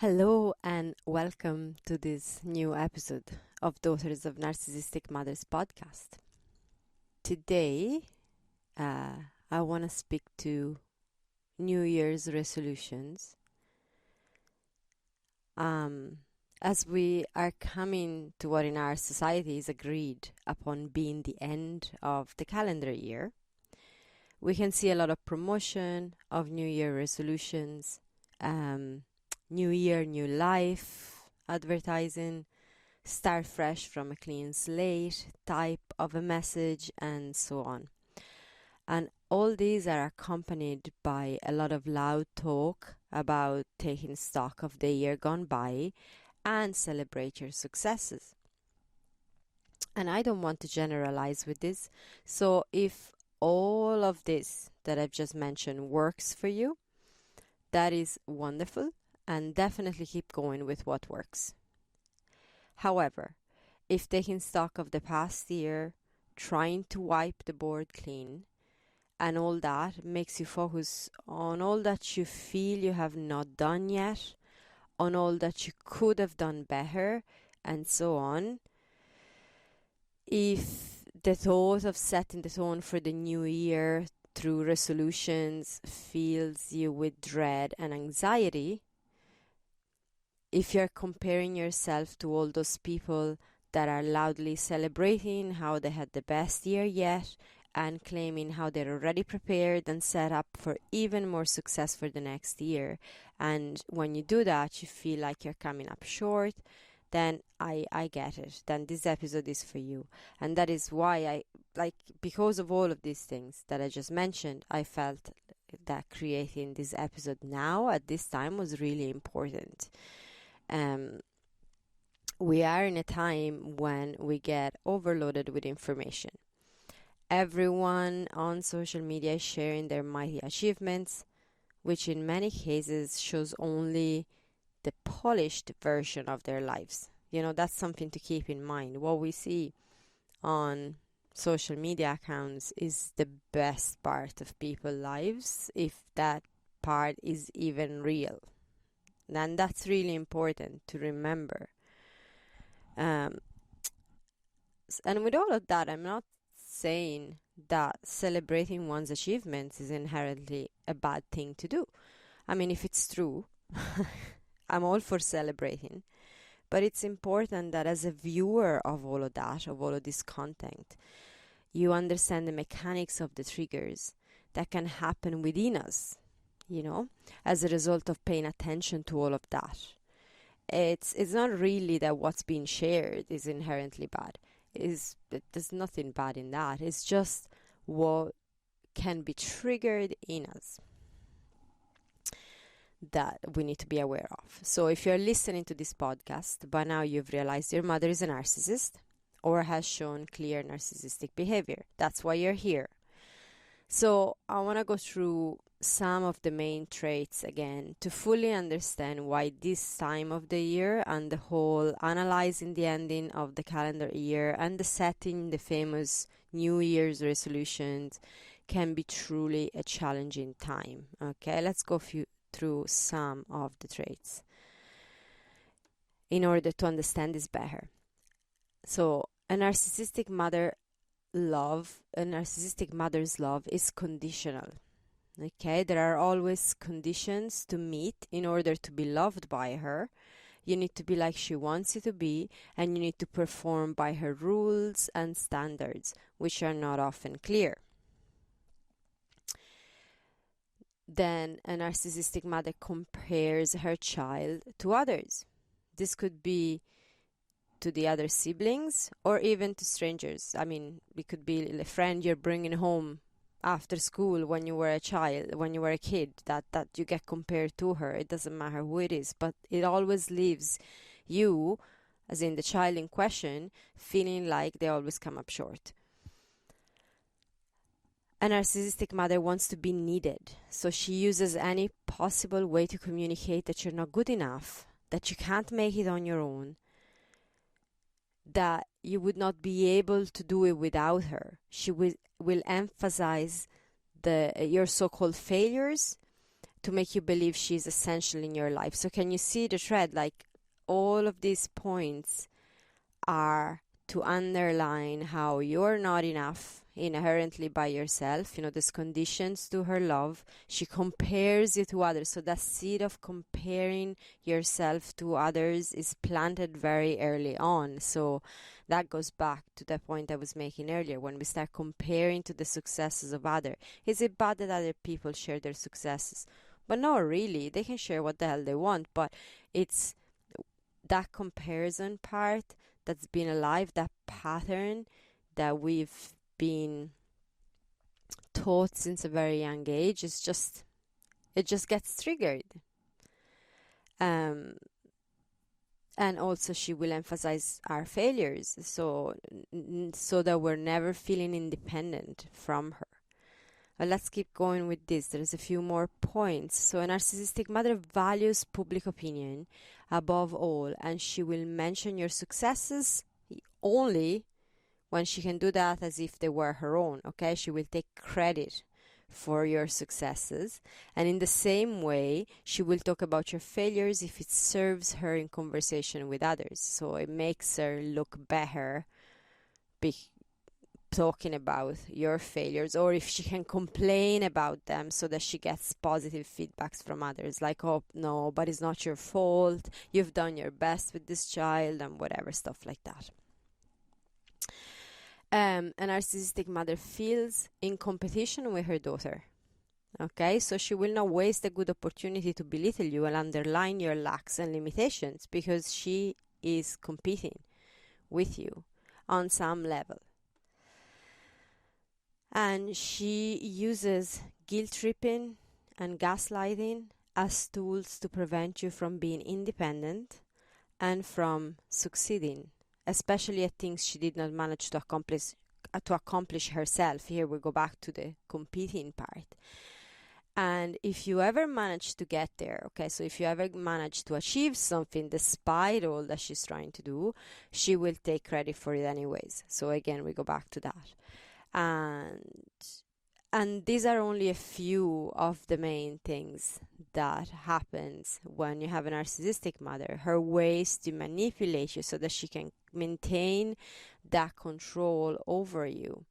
Hello and welcome to this new episode of Daughters of Narcissistic Mothers podcast. Today, I want to speak to New Year's resolutions. As we are coming to what in our society is agreed upon being the end of the calendar year, we can see a lot of promotion of New Year resolutions, New Year, New Life advertising, start fresh from a clean slate type of a message, and so on. And all these are accompanied by a lot of loud talk about taking stock of the year gone by and celebrate your successes. And I don't want to generalize with this. So if all of this that I've just mentioned works for you, that is wonderful. And definitely keep going with what works. However, if taking stock of the past year, trying to wipe the board clean, and all that makes you focus on all that you feel you have not done yet, on all that you could have done better, and so on, if the thought of setting the tone for the new year through resolutions fills you with dread and anxiety, if you're comparing yourself to all those people that are loudly celebrating how they had the best year yet and claiming how they're already prepared and set up for even more success for the next year, and when you do that you feel like you're coming up short, then I get it. Then this episode is for you. And that is why because of all of these things that I just mentioned, I felt that creating this episode now at this time was really important. We are in a time when we get overloaded with information. Everyone on social media is sharing their mighty achievements, which in many cases shows only the polished version of their lives. That's something to keep in mind. What we see on social media accounts is the best part of people's lives, if that part is even real. And that's really important to remember. And with all of that, I'm not saying that celebrating one's achievements is inherently a bad thing to do. I mean, if it's true, I'm all for celebrating. But it's important that as a viewer of all of that, of all of this content, you understand the mechanics of the triggers that can happen within us, as a result of paying attention to all of that. It's not really that what's being shared is inherently bad. There's nothing bad in that. It's just what can be triggered in us that we need to be aware of. So if you're listening to this podcast, by now you've realized your mother is a narcissist or has shown clear narcissistic behavior. That's why you're here. So I want to go through some of the main traits again to fully understand why this time of the year and the whole analyzing the ending of the calendar year and the setting the famous New Year's resolutions can be truly a challenging time. Okay, let's go through some of the traits in order to understand this better. So a narcissistic mother's love is conditional. Okay, there are always conditions to meet in order to be loved by her. You need to be like she wants you to be, and you need to perform by her rules and standards, which are not often clear. Then a narcissistic mother compares her child to others. This could be to the other siblings or even to strangers. I mean, it could be a friend you're bringing home after school when you were a kid, that you get compared to her. It doesn't matter who it is, but it always leaves you, as in the child in question, feeling like they always come up short. A narcissistic mother wants to be needed, so she uses any possible way to communicate that you're not good enough, that you can't make it on your own, that you would not be able to do it without her. She will emphasize your so-called failures to make you believe she's essential in your life. So can you see the thread? Like, all of these points are to underline how you're not enough inherently by yourself. You know, there's conditions to her love. She compares you to others. So that seed of comparing yourself to others is planted very early on. So that goes back to the point I was making earlier. When we start comparing to the successes of others, is it bad that other people share their successes? But no, really, they can share what the hell they want. But it's that comparison part that's been alive, that pattern that we've been taught since a very young age, it just gets triggered. And also she will emphasize our failures, so that we're never feeling independent from her. But let's keep going with this. There's a few more points. So a narcissistic mother values public opinion above all, and she will mention your successes only when she can do that as if they were her own. Okay, she will take credit for your successes, and in the same way she will talk about your failures if it serves her in conversation with others. So it makes her look better talking about your failures, or if she can complain about them so that she gets positive feedbacks from others, like, oh no, but it's not your fault, you've done your best with this child, and whatever stuff like that. A narcissistic mother feels in competition with her daughter. Okay, so she will not waste a good opportunity to belittle you and underline your lacks and limitations, because she is competing with you on some level. And she uses guilt tripping and gaslighting as tools to prevent you from being independent and from succeeding, especially at things she did not manage to accomplish herself. Here we go back to the competing part. And if you ever manage to get there, okay, so if you ever manage to achieve something despite all that she's trying to do, she will take credit for it anyways. So again, we go back to that. And these are only a few of the main things that happens when you have a narcissistic mother. Her ways to manipulate you so that she can maintain that control over you.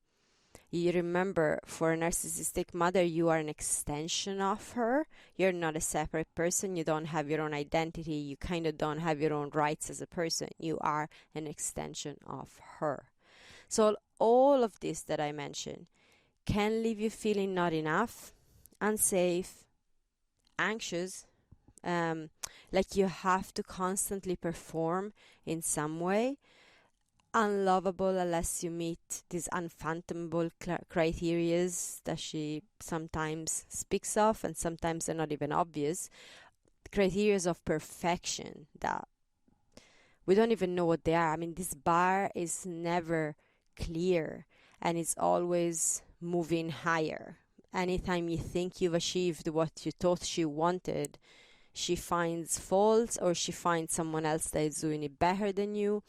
You remember, for a narcissistic mother, you are an extension of her. You're not a separate person. You don't have your own identity. You kind of don't have your own rights as a person. You are an extension of her. So all of this that I mentioned can leave you feeling not enough, unsafe, anxious, like you have to constantly perform in some way, unlovable unless you meet these unfathomable criteria that she sometimes speaks of, and sometimes they're not even obvious, criteria of perfection that we don't even know what they are. I mean, this bar is never clear, and it's always moving higher. Anytime you think you've achieved what you thought she wanted, she finds faults, or she finds someone else that is doing it better than you,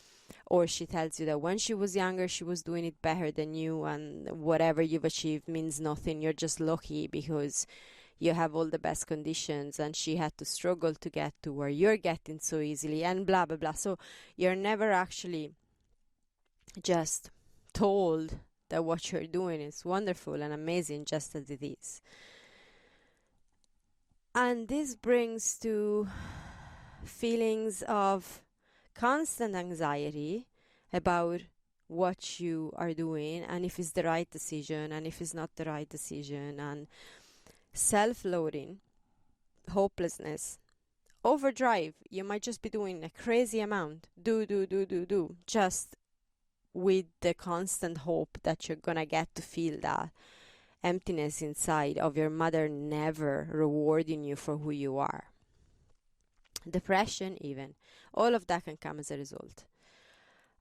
or she tells you that when she was younger she was doing it better than you, and whatever you've achieved means nothing. You're just lucky because you have all the best conditions, and she had to struggle to get to where you're getting so easily, and blah blah blah. So you're never actually just told that what you're doing is wonderful and amazing, just as it is. And this brings to feelings of constant anxiety about what you are doing, and if it's the right decision, and if it's not the right decision, and self-loathing, hopelessness, overdrive. You might just be doing a crazy amount, just with the constant hope that you're gonna get to feel that emptiness inside of your mother never rewarding you for who you are. Depression, even. All of that can come as a result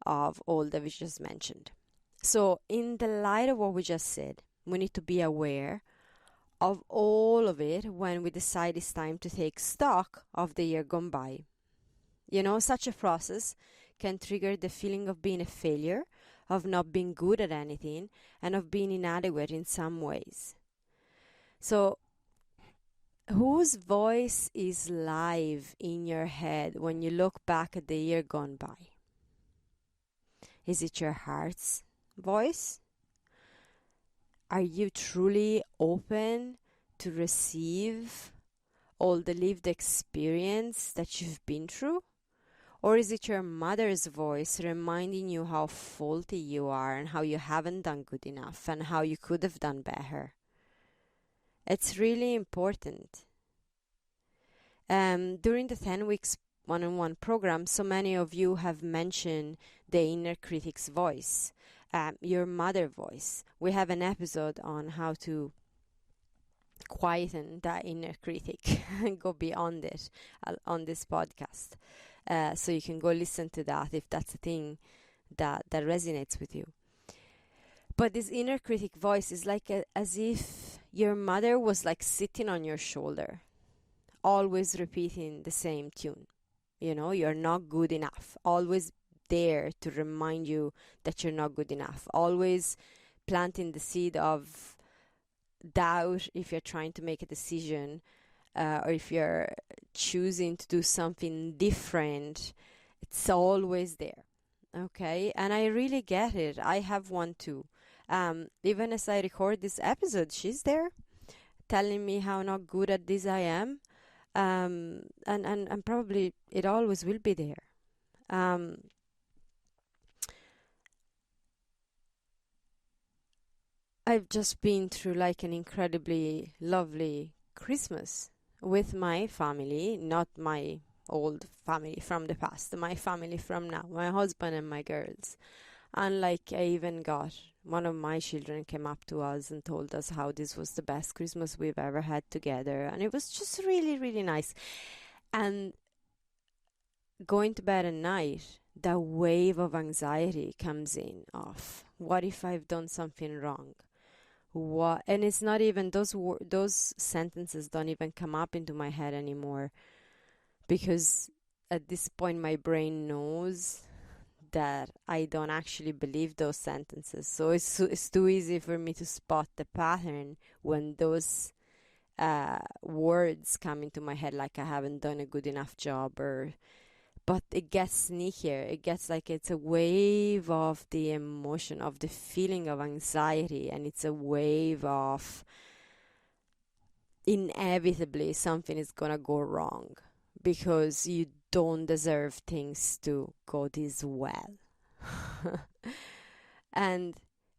of all that we just mentioned. So in the light of what we just said, we need to be aware of all of it when we decide it's time to take stock of the year gone by. You know, such a process can trigger the feeling of being a failure, of not being good at anything, and of being inadequate in some ways. So Whose voice is live in your head when you look back at the year gone by? Is it your heart's voice? Are you truly open to receive all the lived experience that you've been through? Or is it your mother's voice reminding you how faulty you are and how you haven't done good enough and how you could have done better? It's really important. During the 10 weeks one-on-one program, so many of you have mentioned the inner critic's voice, your mother voice. We have an episode on how to quieten that inner critic and go beyond it on this podcast. So you can go listen to that if that's a thing that resonates with you. But this inner critic voice is like as if your mother was like sitting on your shoulder, always repeating the same tune. You know, you're not good enough. Always there to remind you that you're not good enough. Always planting the seed of doubt if you're trying to make a decision, or if you're choosing to do something different. It's always there. Okay, and I really get it. I have one too. Even as I record this episode, she's there telling me how not good at this I am. And probably it always will be there. I've just been through like an incredibly lovely Christmas with my family, not my old family from the past, my family from now, my husband and my girls. And like I even got one of my children came up to us and told us how this was the best Christmas we've ever had together. And it was just really, really nice. And going to bed at night, that wave of anxiety comes in of what if I've done something wrong? What? And it's not even those sentences don't even come up into my head anymore, because at this point my brain knows that I don't actually believe those sentences. So it's too easy for me to spot the pattern when those words come into my head, like I haven't done a good enough job, but it gets sneakier. It gets like it's a wave of the emotion, of the feeling of anxiety, and it's a wave of inevitably something is gonna go wrong because you don't deserve things to go this well. and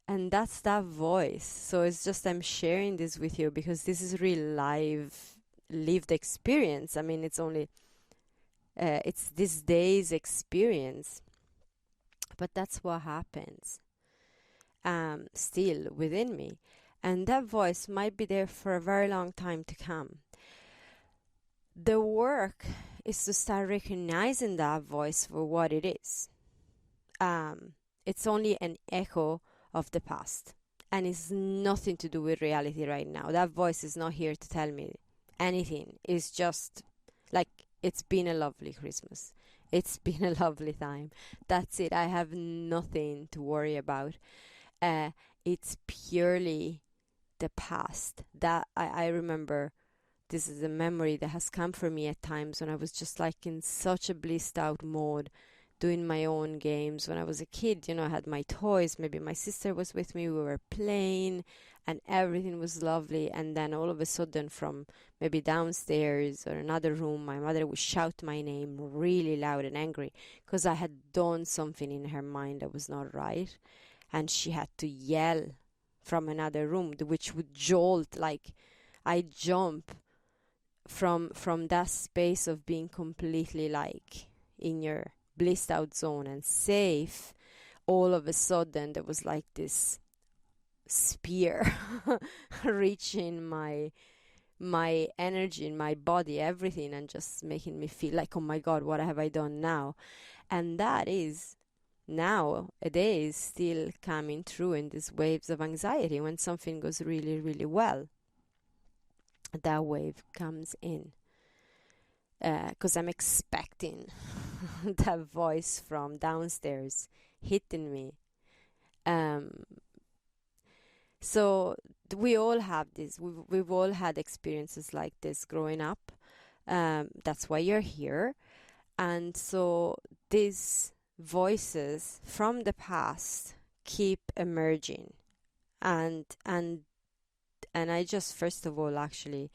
that's that voice. So it's just I'm sharing this with you because this is real live lived experience. I mean, it's this day's experience, but that's what happens still within me, and that voice might be there for a very long time to come. The work is to start recognizing that voice for what it is. It's only an echo of the past, and it's nothing to do with reality right now. That voice is not here to tell me anything. It's just like, it's been a lovely Christmas. It's been a lovely time. That's it. I have nothing to worry about. It's purely the past. That I remember, this is a memory that has come for me at times when I was just like in such a blissed out mode, doing my own games. When I was a kid, you know, I had my toys. Maybe my sister was with me. We were playing and everything was lovely. And then all of a sudden, from maybe downstairs or another room, my mother would shout my name really loud and angry because I had done something in her mind that was not right. And she had to yell from another room, which would jolt, like I jump from that space of being completely like in your blissed out zone and safe. All of a sudden there was like this spear reaching my energy in my body, everything, and just making me feel like, oh my God, what have I done now? And that is nowadays still coming through in these waves of anxiety. When something goes really, really well, that wave comes in because I'm expecting that voice from downstairs hitting me. So we all have this. We've all had experiences like this growing up. That's why you're here. And so these voices from the past keep emerging. And I just, first of all, actually,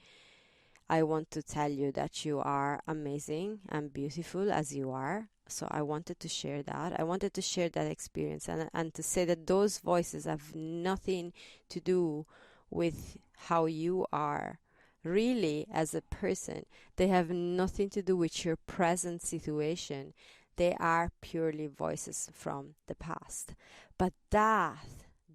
I want to tell you that you are amazing and beautiful as you are. So I wanted to share that. I wanted to share that experience, and to say that those voices have nothing to do with how you are really as a person. They have nothing to do with your present situation. They are purely voices from the past. But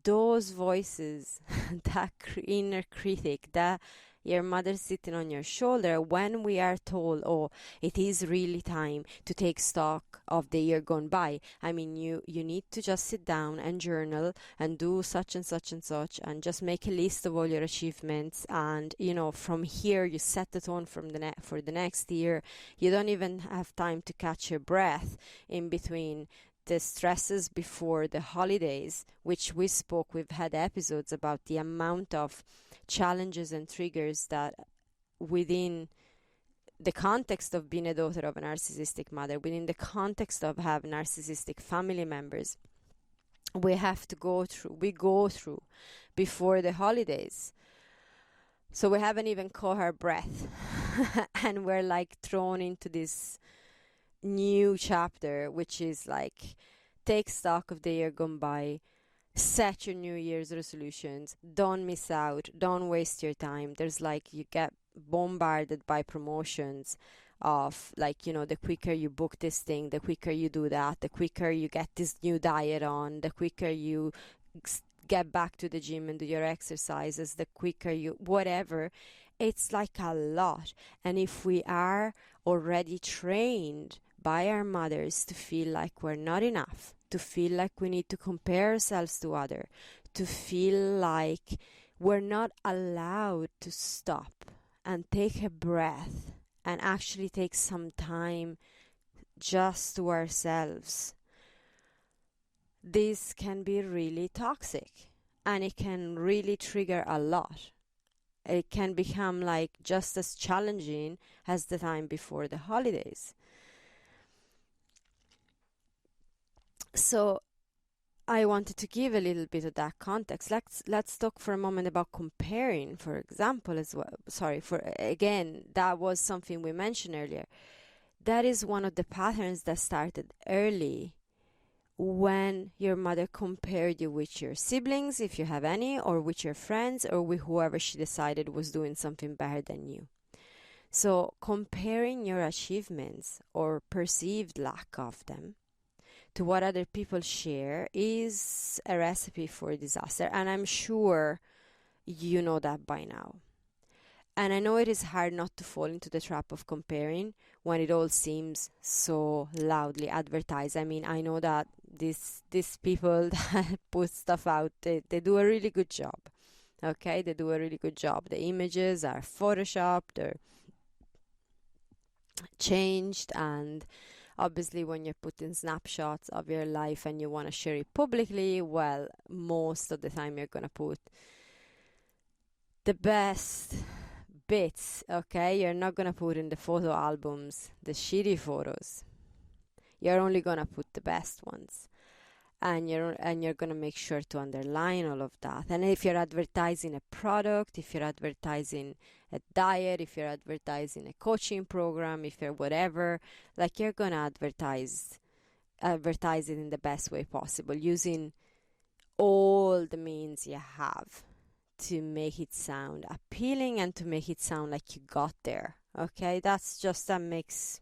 those voices, that inner critic, that your mother sitting on your shoulder, when we are told, oh, it is really time to take stock of the year gone by. I mean, you need to just sit down and journal and do such and such and such, and just make a list of all your achievements. And, from here, you set the tone for the next year. You don't even have time to catch your breath in between the stresses before the holidays, which we've had episodes about the amount of challenges and triggers that within the context of being a daughter of a narcissistic mother, within the context of having narcissistic family members, we go through before the holidays. So we haven't even caught our breath and we're like thrown into this new chapter, which is like, take stock of the year gone by, set your New Year's resolutions, don't miss out, don't waste your time. There's like, you get bombarded by promotions of like, the quicker you book this thing, the quicker you do that, the quicker you get this new diet on, the quicker you get back to the gym and do your exercises, the quicker you whatever. It's like a lot. And if we are already trained by our mothers to feel like we're not enough, to feel like we need to compare ourselves to others, to feel like we're not allowed to stop and take a breath and actually take some time just to ourselves, this can be really toxic, and it can really trigger a lot. It can become like just as challenging as the time before the holidays. So I wanted to give a little bit of that context. Let's talk for a moment about comparing, for example, as well. Again, that was something we mentioned earlier. That is one of the patterns that started early, when your mother compared you with your siblings, if you have any, or with your friends, or with whoever she decided was doing something better than you. So comparing your achievements or perceived lack of them to what other people share is a recipe for disaster. And I'm sure you know that by now. And I know it is hard not to fall into the trap of comparing when it all seems so loudly advertised. I mean, I know that these people that put stuff out, they do a really good job. Okay, they do a really good job. The images are photoshopped or changed, and obviously when you're putting snapshots of your life and you want to share it publicly, well, most of the time you're going to put the best bits, okay? You're not going to put in the photo albums the shitty photos. You're only going to put the best ones. And you're going to make sure to underline all of that. And if you're advertising a product, if you're advertising a diet, if you're advertising a coaching program, if you're whatever, like, you're going to advertise it in the best way possible, using all the means you have to make it sound appealing and to make it sound like you got there. Okay, that makes,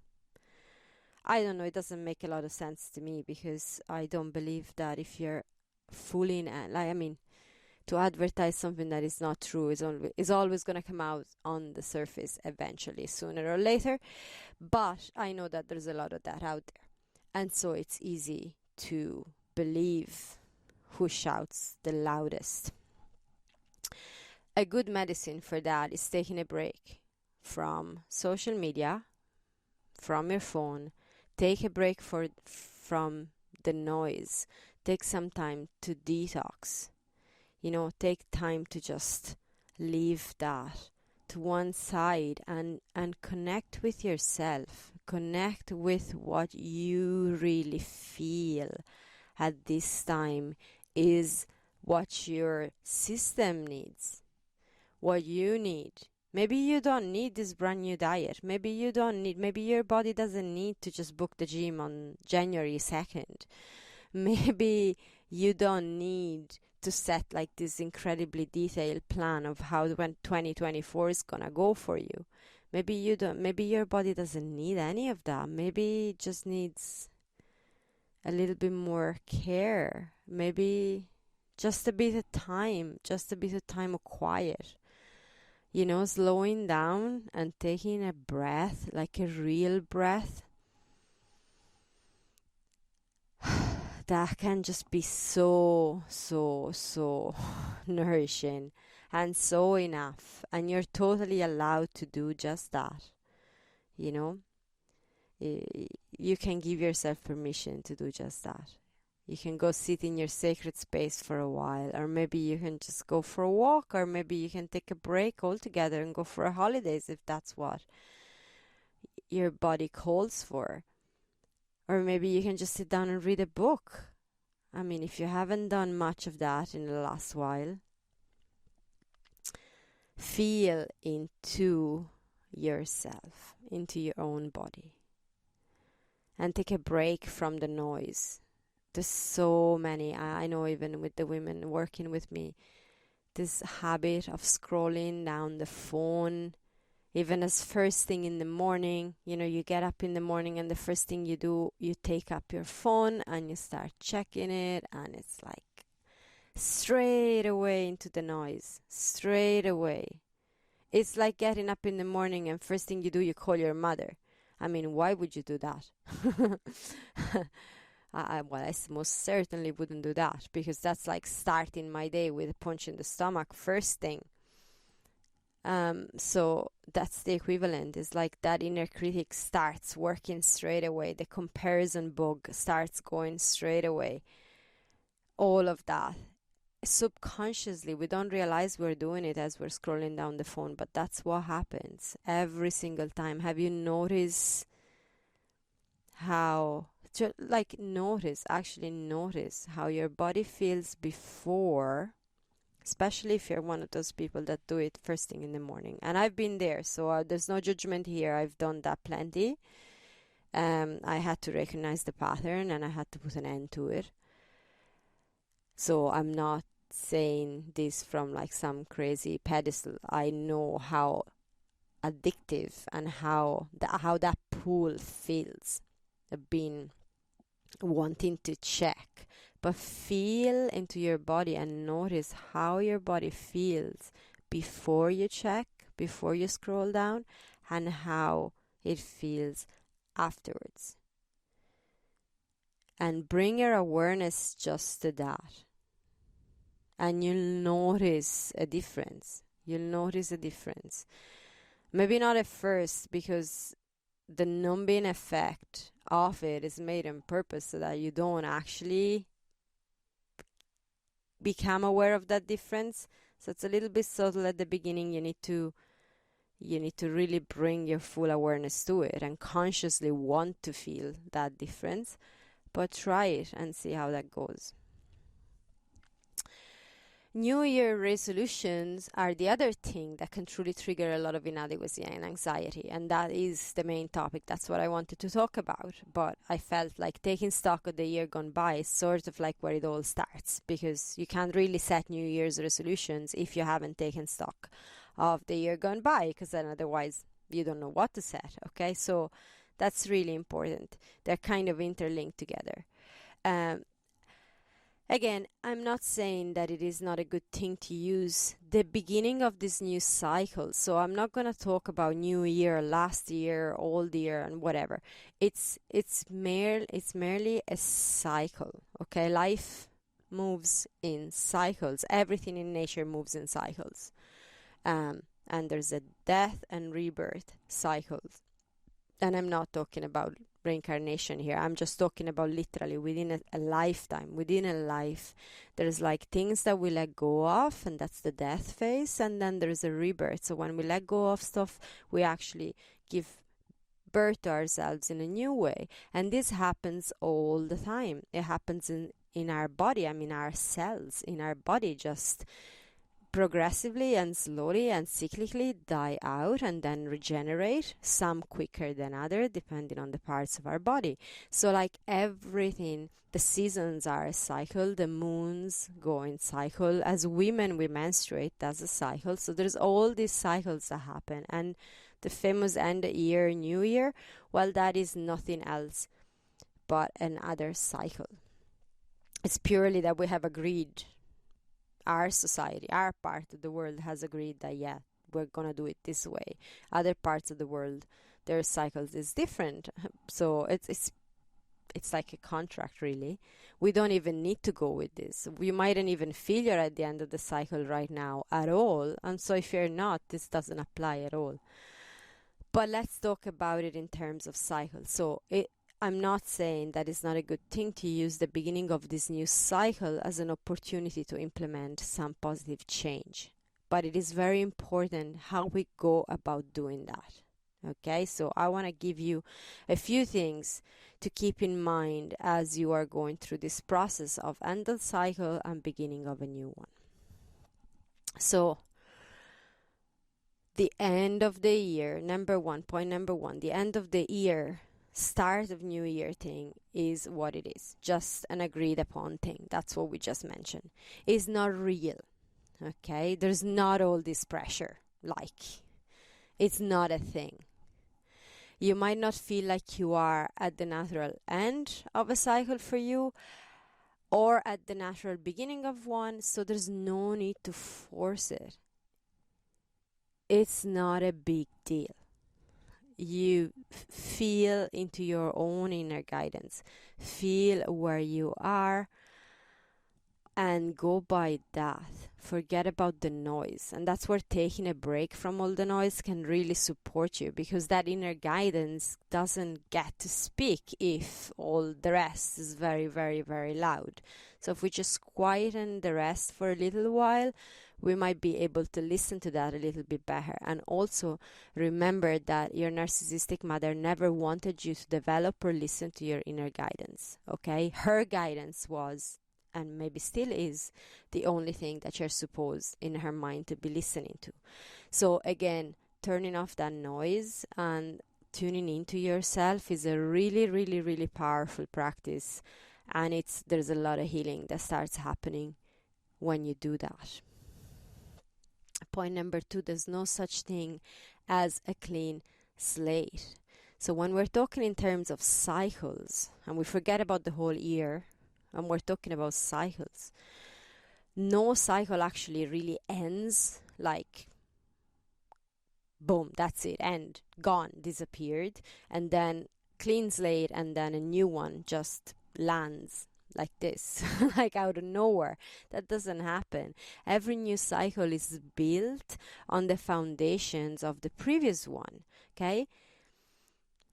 I don't know, it doesn't make a lot of sense to me, because I don't believe that if you're fooling, to advertise something that is not true is always going to come out on the surface eventually, sooner or later. But I know that there's a lot of that out there, and so it's easy to believe who shouts the loudest. A good medicine for that is taking a break from social media, from your phone. Take a break from the noise. Take some time to detox. Take time to just leave that to one side and connect with yourself. Connect with what you really feel at this time is what your system needs, what you need. Maybe you don't need this brand new diet. Maybe your body doesn't need to just book the gym on January 2nd. Maybe you don't need to set like this incredibly detailed plan of how when 2024 is gonna go for you. Maybe your body doesn't need any of that. Maybe it just needs a little bit more care. Maybe just a bit of time of quiet. Slowing down and taking a breath, like a real breath, that can just be so nourishing and so enough. And you're totally allowed to do just that. You can give yourself permission to do just that. You can go sit in your sacred space for a while, or maybe you can just go for a walk, or maybe you can take a break altogether and go for a holidays if that's what your body calls for. Or maybe you can just sit down and read a book. I mean, if you haven't done much of that in the last while, feel into yourself, into your own body, and take a break from the noise. There's so many, I know even with the women working with me, this habit of scrolling down the phone, even as first thing in the morning. You get up in the morning and the first thing you do, you take up your phone and you start checking it, and it's like straight away into the noise, straight away. It's like getting up in the morning and first thing you do, you call your mother. I mean, why would you do that? I most certainly wouldn't do that, because that's like starting my day with a punch in the stomach first thing. So that's the equivalent. It's like that inner critic starts working straight away. The comparison bug starts going straight away. All of that. Subconsciously, we don't realize we're doing it as we're scrolling down the phone, but that's what happens every single time. Have you noticed how... notice how your body feels before, especially if you're one of those people that do it first thing in the morning. And I've been there, so there's no judgment here. I've done that plenty. I had to recognize the pattern and I had to put an end to it. So I'm not saying this from like some crazy pedestal. I know how addictive and how that pull feels. Being wanting to check, but feel into your body and notice how your body feels before you check, before you scroll down, and how it feels afterwards. And bring your awareness just to that, and you'll notice a difference. Maybe not at first, because the numbing effect of it is made on purpose so that you don't actually become aware of that difference. So it's a little bit subtle at the beginning. You need to really bring your full awareness to it and consciously want to feel that difference. But try it and see how that goes. New Year resolutions are the other thing that can truly trigger a lot of inadequacy and anxiety, and that is the main topic. That's what I wanted to talk about, but I felt like taking stock of the year gone by is sort of like where it all starts, because you can't really set New Year's resolutions if you haven't taken stock of the year gone by, because then otherwise you don't know what to set, okay? So that's really important. They're kind of interlinked together. Again, I'm not saying that it is not a good thing to use the beginning of this new cycle. So I'm not going to talk about new year, last year, old year, and whatever. It's merely a cycle. Okay, life moves in cycles. Everything in nature moves in cycles. And there's a death and rebirth cycles. And I'm not talking about reincarnation here. I'm just talking about literally within a lifetime. Within a life, there's like things that we let go of, and that's the death phase, and then there's a rebirth. So when we let go of stuff, we actually give birth to ourselves in a new way. And this happens all the time. It happens in our body. I mean, our cells in our body just progressively and slowly and cyclically die out and then regenerate, some quicker than others depending on the parts of our body. So like everything, the seasons are a cycle, the moons go in cycle. As women, we menstruate, that's a cycle. So there's all these cycles that happen. And the famous end of year, new year, well, that is nothing else but another cycle. It's purely that we have agreed, our society, our part of the world has agreed that, yeah, we're gonna do it this way. Other parts of the world, their cycles is different. So it's like a contract, really. We don't even need to go with this. We mightn't even feel you're at the end of the cycle right now at all. And so if you're not, this doesn't apply at all. But let's talk about it in terms of cycles. So I'm not saying that it's not a good thing to use the beginning of this new cycle as an opportunity to implement some positive change. But it is very important how we go about doing that. Okay, so I want to give you a few things to keep in mind as you are going through this process of end of cycle and beginning of a new one. So the end of the year, point number one, the end of the year, start of new year thing is what it is, just an agreed upon thing. That's what we just mentioned. It's not real. Okay, there's not all this pressure, like it's not a thing. You might not feel like you are at the natural end of a cycle for you or at the natural beginning of one, so there's no need to force it. It's not a big deal. You feel into your own inner guidance, feel where you are, and go by that. Forget about the noise. And that's where taking a break from all the noise can really support you, because that inner guidance doesn't get to speak if all the rest is very, very, very loud. So if we just quieten the rest for a little while, we might be able to listen to that a little bit better. And also remember that your narcissistic mother never wanted you to develop or listen to your inner guidance. Okay? Her guidance was, and maybe still is, the only thing that you're supposed in her mind to be listening to. So again, turning off that noise and tuning into yourself is a really, really, really powerful practice. And there's a lot of healing that starts happening when you do that. Point number two, there's no such thing as a clean slate. So when we're talking in terms of cycles, and we forget about the whole year, and we're talking about cycles, no cycle actually really ends like, boom, that's it, end, gone, disappeared, and then clean slate, and then a new one just lands like this, like out of nowhere. That doesn't happen. Every new cycle is built on the foundations of the previous one. Okay?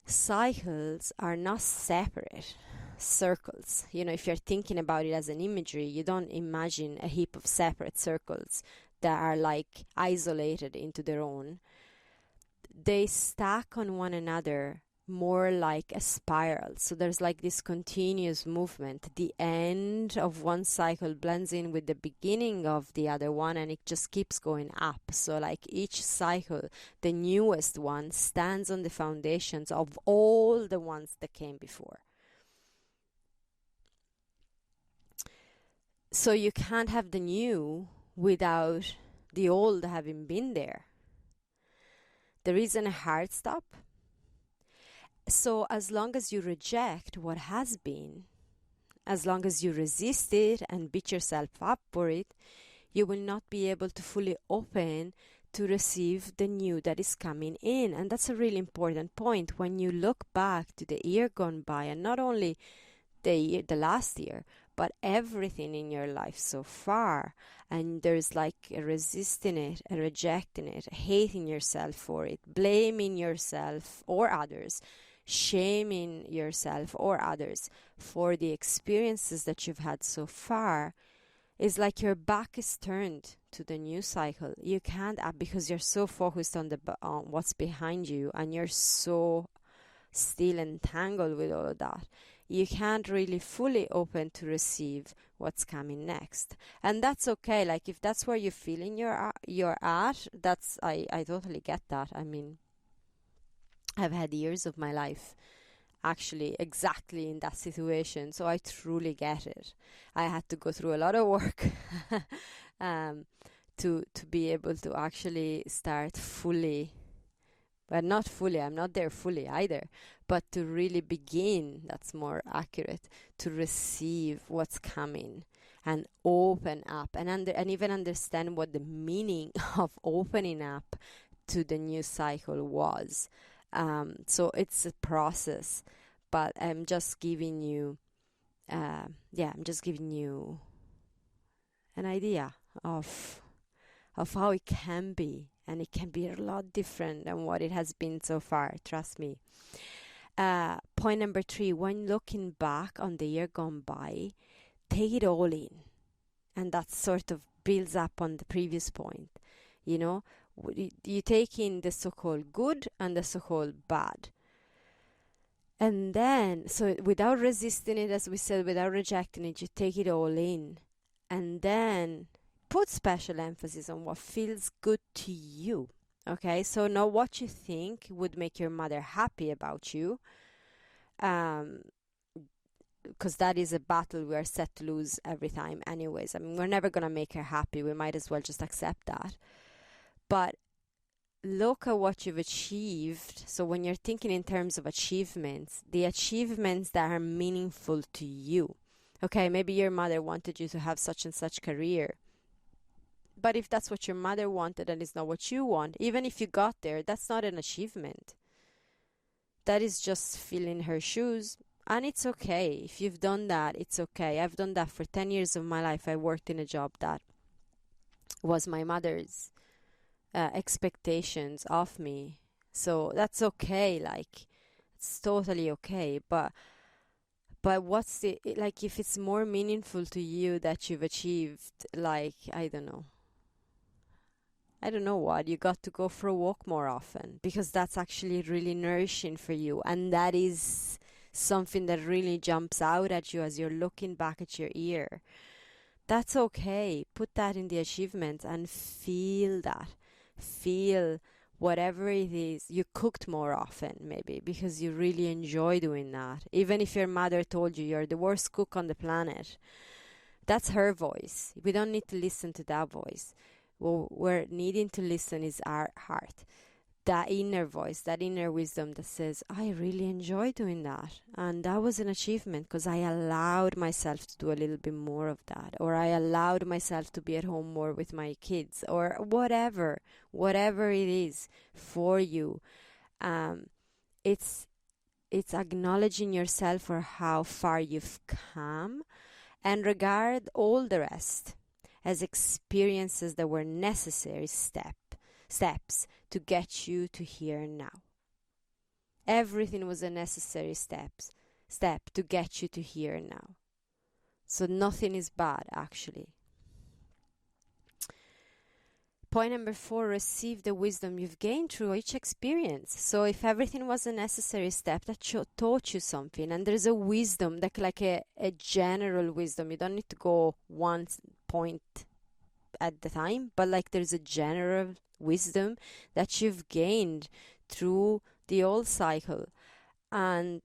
Cycles are not separate circles. You know, if you're thinking about it as an imagery, you don't imagine a heap of separate circles that are like isolated into their own. They stack on one another more like a spiral. So there's like this continuous movement. The end of one cycle blends in with the beginning of the other one, and it just keeps going up. So like each cycle, the newest one stands on the foundations of all the ones that came before. So you can't have the new without the old having been there. There isn't a hard stop. So as long as you reject what has been, as long as you resist it and beat yourself up for it, you will not be able to fully open to receive the new that is coming in. And that's a really important point. When you look back to the year gone by, and not only the last year, but everything in your life so far, and there's like a resisting it, a rejecting it, hating yourself for it, blaming yourself or others, shaming yourself or others for the experiences that you've had so far, is like your back is turned to the new cycle. You can't, because you're so focused on what's behind you, and you're so still entangled with all of that. You can't really fully open to receive what's coming next, and that's okay. Like, if that's where you're feeling you're at, that's I totally get that. I mean, I've had years of my life actually exactly in that situation, so I truly get it. I had to go through a lot of work to be able to actually start fully, but not fully, I'm not there fully either, but to really begin, that's more accurate, to receive what's coming and open up and even understand what the meaning of opening up to the new cycle was. So it's a process, but I'm just giving you an idea of how it can be, and it can be a lot different than what it has been so far, trust me. Point number 3, when looking back on the year gone by, take it all in, and that sort of builds up on the previous point. You know, you take in the so-called good and the so-called bad, and then, so without resisting it, as we said, without rejecting it, you take it all in, and then put special emphasis on what feels good to you. Okay, so not what you think would make your mother happy about you, because that is a battle we are set to lose every time anyways. I mean, we're never going to make her happy. We might as well just accept that. But look at what you've achieved. So when you're thinking in terms of achievements, the achievements that are meaningful to you. Okay, maybe your mother wanted you to have such and such career. But if that's what your mother wanted and it's not what you want, even if you got there, that's not an achievement. That is just filling her shoes. And it's okay. If you've done that, it's okay. I've done that for 10 years of my life. I worked in a job that was my mother's expectations of me. So that's okay. Like, it's totally okay. But what's the, like, if it's more meaningful to you that you've achieved, like, I don't know what, you got to go for a walk more often, because that's actually really nourishing for you, and that is something that really jumps out at you as you're looking back at your year. That's okay. Put that in the achievements and feel that. Feel whatever it is. You cooked more often, maybe, because you really enjoy doing that. Even if your mother told you you're the worst cook on the planet, that's her voice. We don't need to listen to that voice. What we're needing to listen is our heart, that inner voice, that inner wisdom that says, I really enjoy doing that, and that was an achievement because I allowed myself to do a little bit more of that, or I allowed myself to be at home more with my kids, or whatever it is for you. It's acknowledging yourself for how far you've come, and regard all the rest as experiences that were necessary steps to get you to here and now. Everything was a necessary step to get you to here and now. So nothing is bad, actually. Point number 4, receive the wisdom you've gained through each experience. So if everything was a necessary step that taught you something, and there's a wisdom, like a general wisdom, you don't need to go one point at the time, but like there's a general wisdom that you've gained through the old cycle, and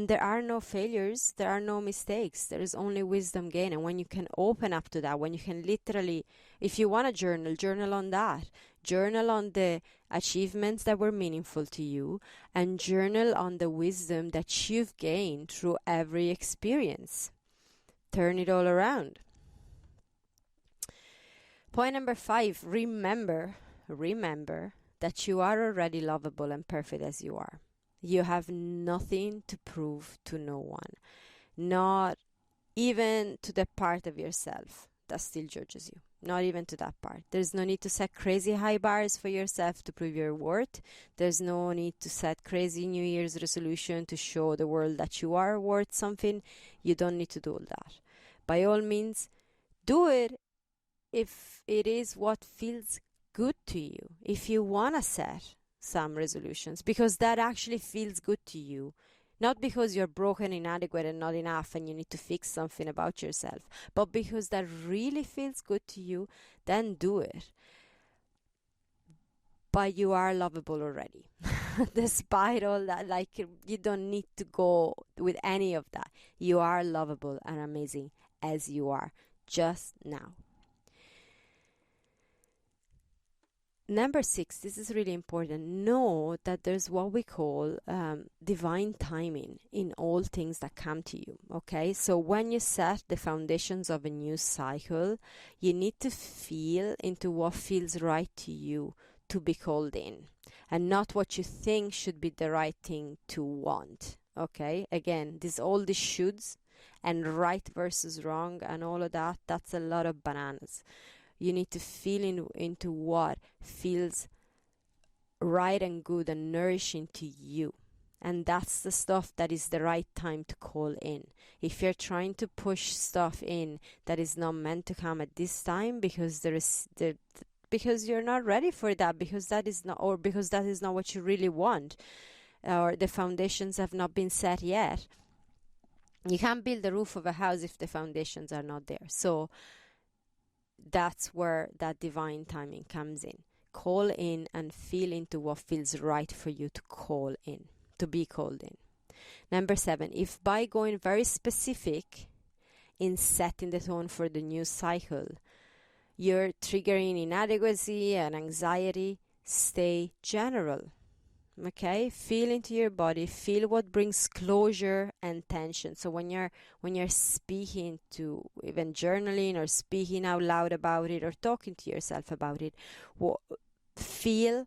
there are no failures, there are no mistakes, there is only wisdom gained. And when you can open up to that, when you can literally, if you want to journal on that, journal on the achievements that were meaningful to you, and journal on the wisdom that you've gained through every experience. Turn it all around. Point number 5, remember that you are already lovable and perfect as you are. You have nothing to prove to no one, not even to the part of yourself that still judges you. Not even to that part. There's no need to set crazy high bars for yourself to prove your worth. There's no need to set crazy New Year's resolution to show the world that you are worth something. You don't need to do all that. By all means, do it if it is what feels good to you. If you want to set some resolutions, because that actually feels good to you. Not because you're broken, inadequate, and not enough and you need to fix something about yourself, but because that really feels good to you, then do it. But you are lovable already. Despite all that, like, you don't need to go with any of that. You are lovable and amazing as you are just now. Number 6, this is really important. Know that there's what we call divine timing in all things that come to you. Okay, so when you set the foundations of a new cycle, you need to feel into what feels right to you to be called in, and not what you think should be the right thing to want. Okay, again, all these shoulds and right versus wrong and all of that, that's a lot of bananas. You need to feel into what feels right and good and nourishing to you. And that's the stuff that is the right time to call in. If you're trying to push stuff in that is not meant to come at this time because because you're not ready for that, because that is not what you really want, or the foundations have not been set yet. You can't build the roof of a house if the foundations are not there. So that's where that divine timing comes in. Call in and feel into what feels right for you to call in, to be called in. Number 7, if by going very specific in setting the tone for the new cycle, you're triggering inadequacy and anxiety, stay general. Okay, feel into your body, feel what brings closure and tension. So when you're speaking, to even journaling or speaking out loud about it or talking to yourself about it, feel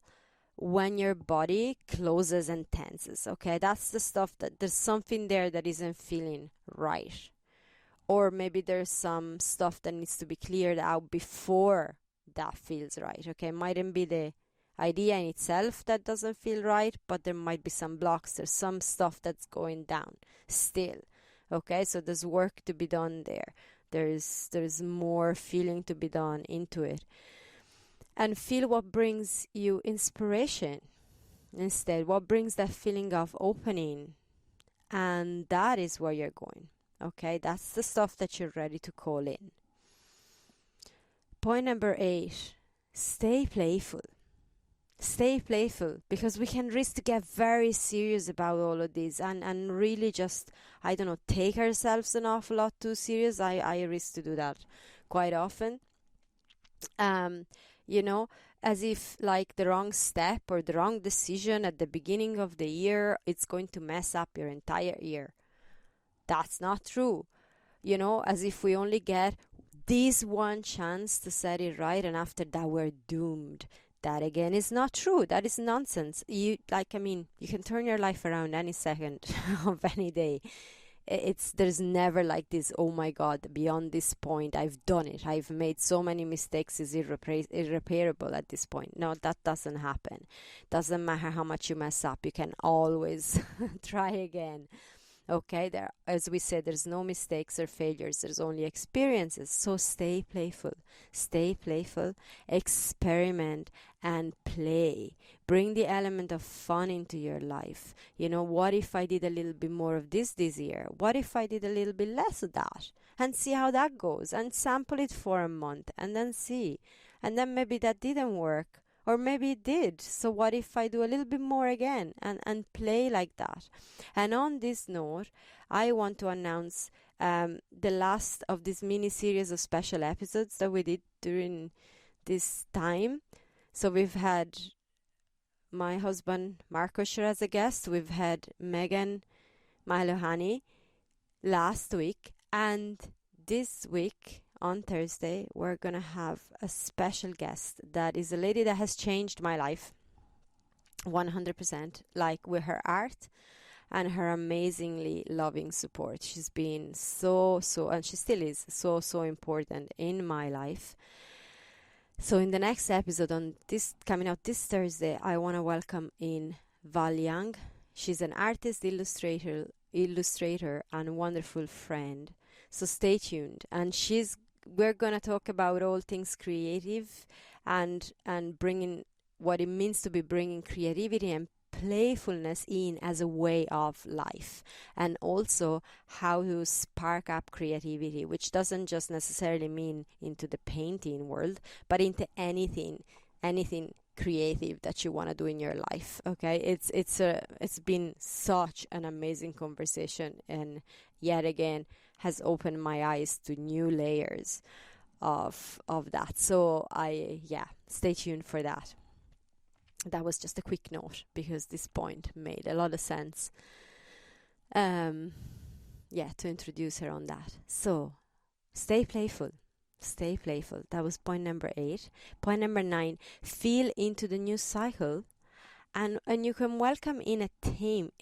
when your body closes and tenses. Okay, that's the stuff that there's something there that isn't feeling right, or maybe there's some stuff that needs to be cleared out before that feels right. Okay, mightn't be the idea in itself that doesn't feel right, but there might be some blocks. There's some stuff that's going down still. Okay, so there's work to be done there. There's more feeling to be done into it. And feel what brings you inspiration instead, what brings that feeling of opening, and that is where you're going. Okay, that's the stuff that you're ready to call in. Point number 8, stay playful. Stay playful, because we can risk to get very serious about all of this and really just, I don't know, take ourselves an awful lot too serious. I risk to do that quite often. As if like the wrong step or the wrong decision at the beginning of the year, it's going to mess up your entire year. That's not true. As if we only get this one chance to set it right and after that we're doomed. That again is not true. That is nonsense. You can turn your life around any second of any day. There's never like this, oh my God, beyond this point, I've done it. I've made so many mistakes, it's irreparable at this point. No, that doesn't happen. Doesn't matter how much you mess up, you can always try again. Okay, as we said, there's no mistakes or failures, there's only experiences. So stay playful, experiment and play. Bring the element of fun into your life. What if I did a little bit more of this year? What if I did a little bit less of that? And see how that goes, and sample it for a month and then see. And then maybe that didn't work, or maybe it did. So what if I do a little bit more again and play like that? And on this note, I want to announce the last of this mini series of special episodes that we did during this time. So we've had my husband Marco Shire as a guest. We've had Megan Malohani last week, and this week on Thursday, we're going to have a special guest that is a lady that has changed my life 100%, like with her art and her amazingly loving support. She's been so, and she still is so important in my life. So in the next episode, on this coming out this Thursday, I want to welcome in Val Young. She's an artist, illustrator, and wonderful friend. So stay tuned. And we're gonna talk about all things creative, and bringing what it means to be bringing creativity and playfulness in as a way of life, and also how to spark up creativity, which doesn't just necessarily mean into the painting world, but into anything creative that you want to do in your life. Okay, it's been such an amazing conversation, and yet again has opened my eyes to new layers of that. So stay tuned for that. That was just a quick note because this point made a lot of sense. To introduce her on that. So stay playful. Stay playful. That was point number 8. Point number 9, feel into the new cycle, and you can welcome in a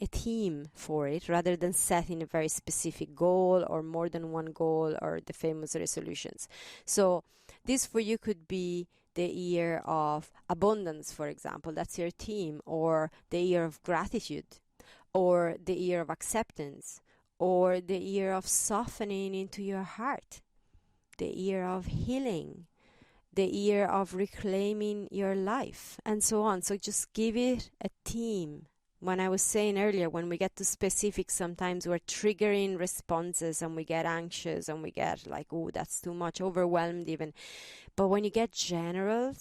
team for it, rather than setting a very specific goal or more than one goal or the famous resolutions. So this for you could be the year of abundance, for example. That's your team. Or the year of gratitude, or the year of acceptance, or the year of softening into your heart, the year of healing, the year of reclaiming your life, and so on. So just give it a theme. When I was saying earlier, when we get to specifics, sometimes we're triggering responses and we get anxious and we get like, oh, that's too much, overwhelmed even. But when you get general,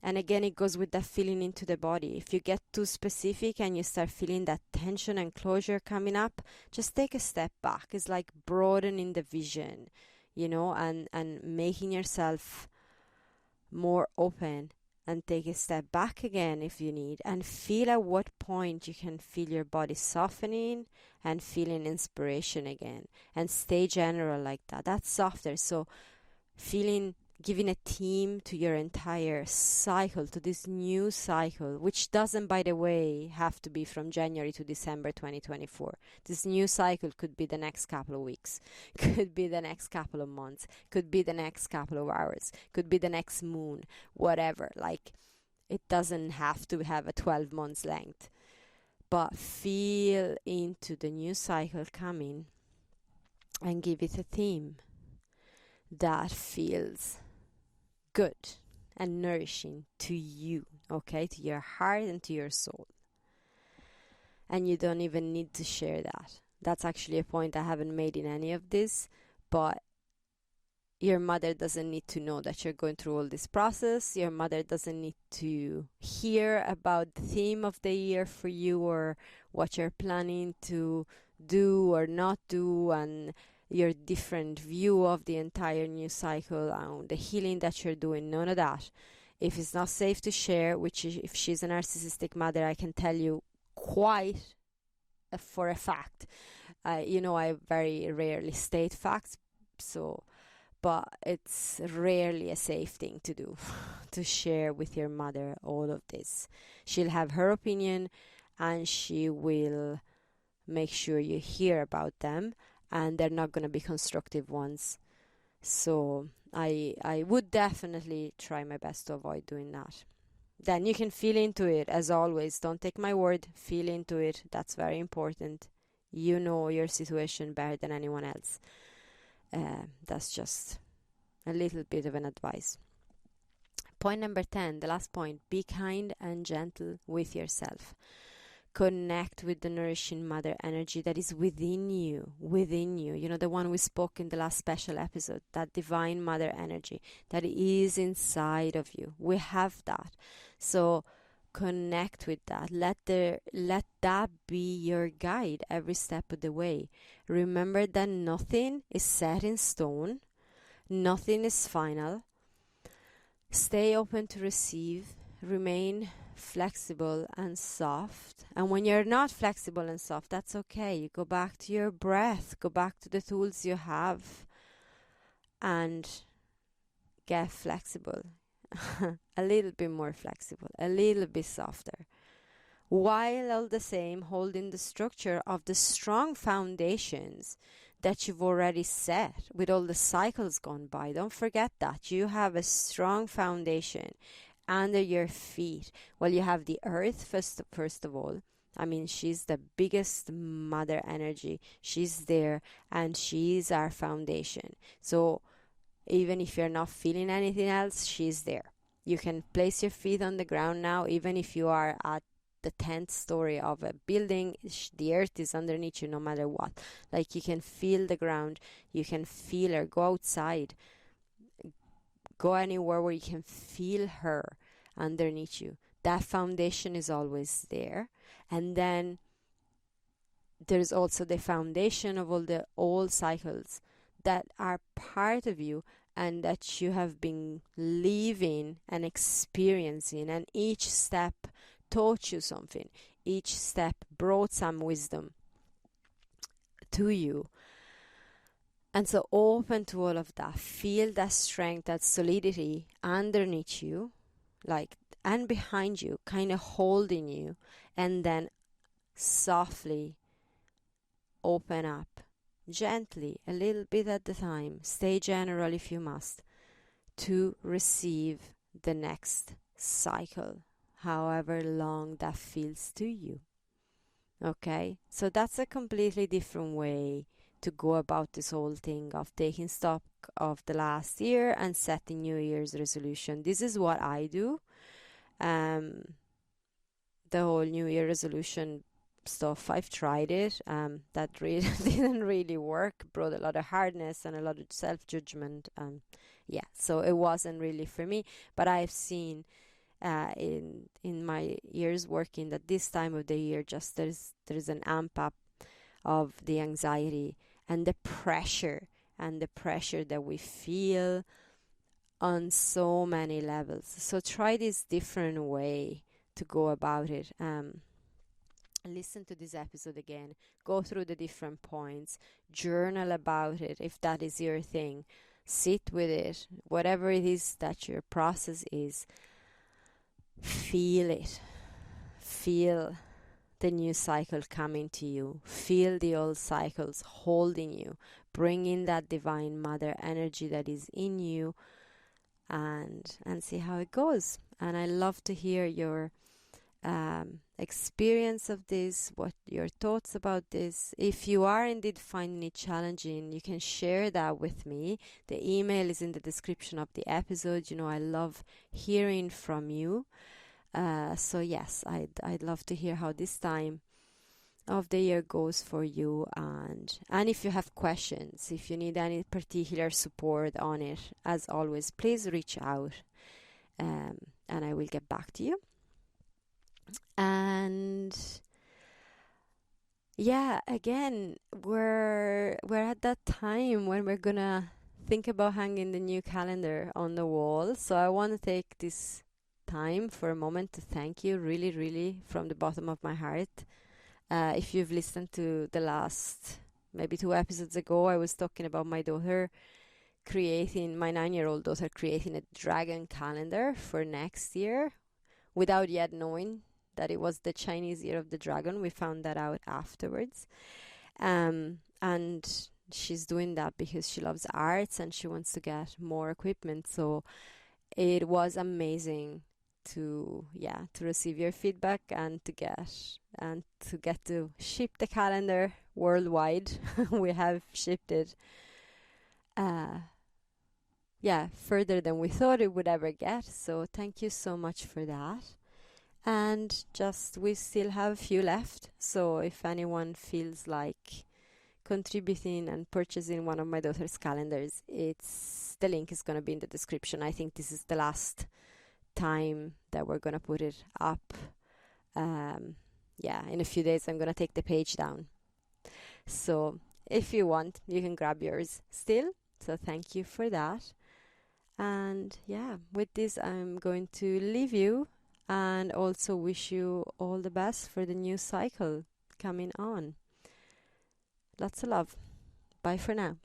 and again, it goes with that feeling into the body. If you get too specific and you start feeling that tension and closure coming up, just take a step back. It's like broadening the vision, and making yourself more open, and take a step back again if you need, and feel at what point you can feel your body softening and feeling inspiration again, and stay general like that. That's softer. So giving a theme to your entire cycle, to this new cycle, which doesn't, by the way, have to be from January to December 2024. This new cycle could be the next couple of weeks, could be the next couple of months, could be the next couple of hours, could be the next moon, whatever. Like, it doesn't have to have a 12 months length. But feel into the new cycle coming and give it a theme that feels good and nourishing to you, okay, to your heart and to your soul. And you don't even need to share that. That's actually a point I haven't made in any of this, but your mother doesn't need to know that you're going through all this process. Your mother doesn't need to hear about the theme of the year for you, or what you're planning to do or not do, and your different view of the entire new cycle and the healing that you're doing. None of that. If it's not safe to share, which is, if she's a narcissistic mother, I can tell you quite for a fact. I very rarely state facts, but it's rarely a safe thing to do, to share with your mother all of this. She'll have her opinion, and she will make sure you hear about them, and they're not going to be constructive ones. So I would definitely try my best to avoid doing that. Then you can feel into it, as always. Don't take my word. Feel into it. That's very important. You know your situation better than anyone else. That's just a little bit of an advice. Point number 10, the last point: be kind and gentle with yourself. Connect with the nourishing mother energy that is within you, the one we spoke in the last special episode, that divine mother energy that is inside of you. We have that. So connect with that. Let that be your guide every step of the way. Remember that nothing is set in stone. Nothing is final. Stay open to receive. Remain flexible and soft. And when you're not flexible and soft, that's okay. You go back to your breath, go back to the tools you have, and get flexible. A little bit more flexible, a little bit softer, while all the same holding the structure of the strong foundations that you've already set with all the cycles gone by. Don't forget that. You have a strong foundation under your feet. Well, you have the earth first of all. I mean, she's the biggest mother energy. She's there and she's our foundation. So even if you're not feeling anything else, she's there. You can place your feet on the ground now, even if you are at the 10th story of a building. The earth is underneath you no matter what. Like, you can feel the ground, you can feel her. Go outside, go anywhere where you can feel her underneath you. That foundation is always there. And then there's also the foundation of all the old cycles that are part of you and that you have been living and experiencing, and each step taught you something. Each step brought some wisdom to you. And so open to all of that. Feel that strength, that solidity underneath you, like, and behind you, kind of holding you. And then softly open up, gently, a little bit at a time. Stay general if you must, to receive the next cycle, however long that feels to you. Okay, so that's a completely different way to go about this whole thing of taking stock of the last year and setting New Year's resolution. This is what I do. The whole New Year resolution stuff, I've tried it. That really didn't really work. Brought a lot of hardness and a lot of self-judgment. So it wasn't really for me. But I've seen in my years working that this time of the year, just there's an amp up of the anxiety and the pressure that we feel on so many levels. So try this different way to go about it. Listen to this episode again, go through the different points, journal about it if that is your thing, sit with it, whatever it is that your process is. Feel it. Feel the new cycle coming to you. Feel the old cycles holding you. Bring in that divine mother energy that is in you, and see how it goes. And I love to hear your experience of this, what your thoughts about this. If you are indeed finding it challenging, you can share that with me. The email is in the description of the episode. You know, I love hearing from you. So yes, I'd love to hear how this time of the year goes for you, and if you have questions, if you need any particular support on it, as always, please reach out, and I will get back to you. And yeah, again, we're at that time when we're gonna think about hanging the new calendar on the wall. So I want to take this time for a moment to thank you really, really, from the bottom of my heart. If you've listened to the last maybe 2 episodes ago, I was talking about my 9-year-old daughter creating a dragon calendar for next year without yet knowing that it was the Chinese year of the dragon. We found that out afterwards. And she's doing that because she loves arts and she wants to get more equipment. So it was amazing to receive your feedback and to get to ship the calendar worldwide. We have shipped it further than we thought it would ever get. So thank you so much for that. And just, we still have a few left. So if anyone feels like contributing and purchasing one of my daughter's calendars, the link is going to be in the description. I think this is the last time that we're going to put it up. In a few days I'm going to take the page down. So if you want, you can grab yours still. So thank you for that. And with this, I'm going to leave you and also wish you all the best for the new cycle coming on. Lots of love. Bye for now.